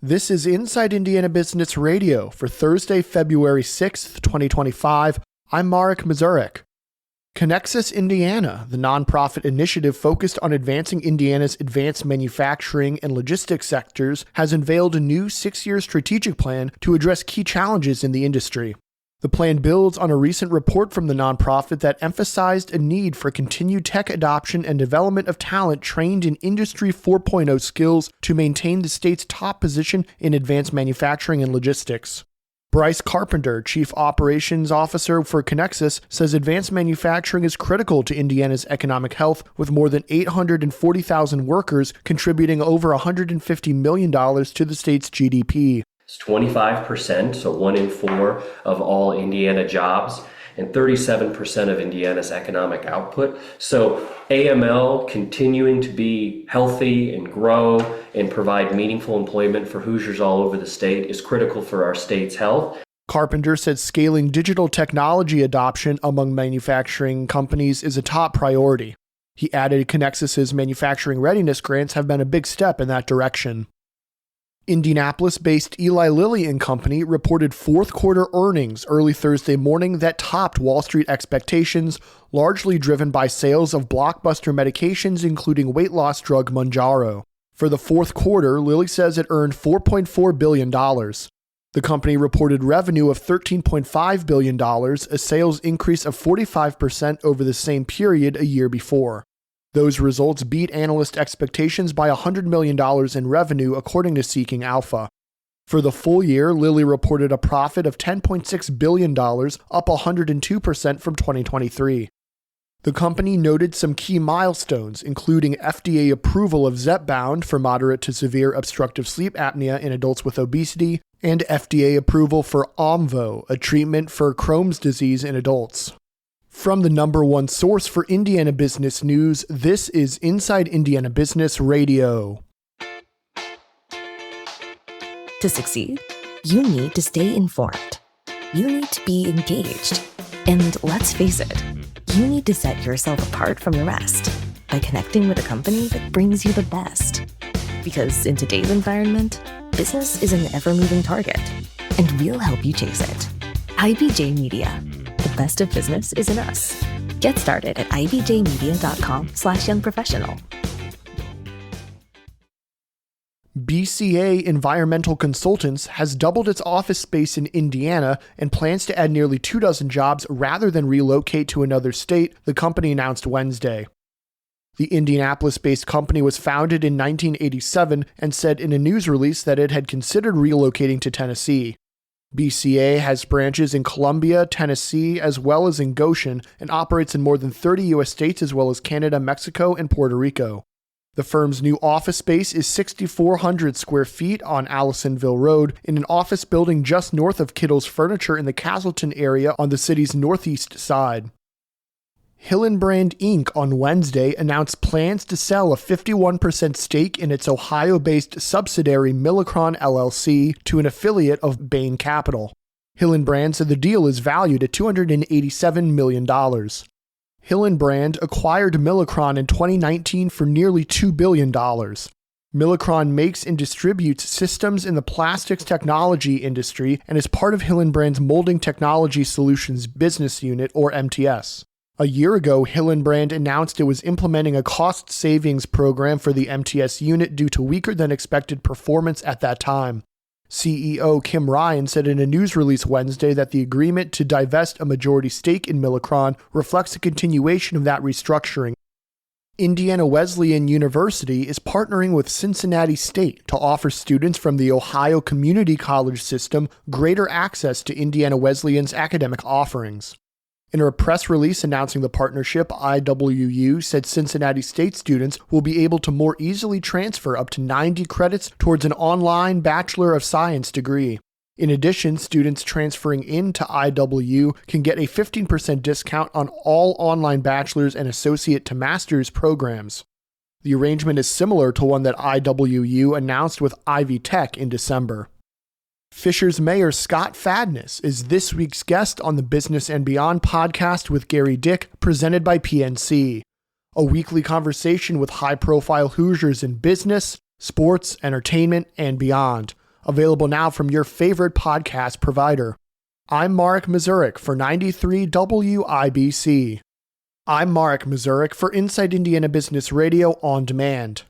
This is Inside Indiana Business Radio for Thursday, February 6th, 2025. I'm Marek Mazurek. Connexus Indiana, the nonprofit initiative focused on advancing Indiana's advanced manufacturing and logistics sectors, has unveiled a new 6-year strategic plan to address key challenges in the industry. The plan builds on a recent report from the nonprofit that emphasized a need for continued tech adoption and development of talent trained in Industry 4.0 skills to maintain the state's top position in advanced manufacturing and logistics. Bryce Carpenter, Chief Operations Officer for Connexus, says advanced manufacturing is critical to Indiana's economic health, with more than 840,000 workers contributing over $150 million to the state's GDP. It's 25%, so 1 in 4 of all Indiana jobs, and 37% of Indiana's economic output. So AML continuing to be healthy and grow and provide meaningful employment for Hoosiers all over the state is critical for our state's health. Carpenter said scaling digital technology adoption among manufacturing companies is a top priority. He added Connexus's manufacturing readiness grants have been a big step in that direction. Indianapolis-based Eli Lilly and Company reported fourth quarter earnings early Thursday morning that topped Wall Street expectations, largely driven by sales of blockbuster medications including weight loss drug Mounjaro. For the fourth quarter, Lilly says it earned $4.4 billion. The company reported revenue of $13.5 billion, a sales increase of 45% over the same period a year before. Those results beat analyst expectations by $100 million in revenue, according to Seeking Alpha. For the full year, Lilly reported a profit of $10.6 billion, up 102% from 2023. The company noted some key milestones, including FDA approval of Zepbound for moderate to severe obstructive sleep apnea in adults with obesity, and FDA approval for Omvo, a treatment for Crohn's disease in adults. From the number one source for Indiana business news, this is Inside Indiana Business Radio. To succeed, you need to stay informed. You need to be engaged. And let's face it, you need to set yourself apart from the rest by connecting with a company that brings you the best. Because in today's environment, business is an ever-moving target, and we'll help you chase it. IBJ Media. The best of business is in us. Get started at ibjmedia.com/youngprofessional. BCA Environmental Consultants has doubled its office space in Indiana and plans to add nearly 24 jobs rather than relocate to another state, the company announced Wednesday. The Indianapolis-based company was founded in 1987 and said in a news release that it had considered relocating to Tennessee. BCA has branches in Columbia, Tennessee, as well as in Goshen, and operates in more than 30 U.S. states as well as Canada, Mexico, and Puerto Rico. The firm's new office space is 6,400 square feet on Allisonville Road in an office building just north of Kittle's Furniture in the Castleton area on the city's northeast side. Hillenbrand Inc. on Wednesday announced plans to sell a 51% stake in its Ohio-based subsidiary Milacron LLC to an affiliate of Bain Capital. Hillenbrand said the deal is valued at $287 million. Hillenbrand acquired Milacron in 2019 for nearly $2 billion. Milacron makes and distributes systems in the plastics technology industry and is part of Hillenbrand's Molding Technology Solutions business unit, or MTS. A year ago, Hillenbrand announced it was implementing a cost savings program for the MTS unit due to weaker than expected performance at that time. CEO Kim Ryan said in a news release Wednesday that the agreement to divest a majority stake in Milacron reflects a continuation of that restructuring. Indiana Wesleyan University is partnering with Cincinnati State to offer students from the Ohio Community College system greater access to Indiana Wesleyan's academic offerings. In a press release announcing the partnership, IWU said Cincinnati State students will be able to more easily transfer up to 90 credits towards an online Bachelor of Science degree. In addition, students transferring into IWU can get a 15% discount on all online bachelor's and associate to master's programs. The arrangement is similar to one that IWU announced with Ivy Tech in December. Fishers Mayor Scott Fadness is this week's guest on the Business and Beyond podcast with Gary Dick, presented by PNC. A weekly conversation with high-profile Hoosiers in business, sports, entertainment, and beyond. available now from your favorite podcast provider. I'm Marek Mazurek for 93 WIBC. I'm Marek Mazurek for Inside Indiana Business Radio On Demand.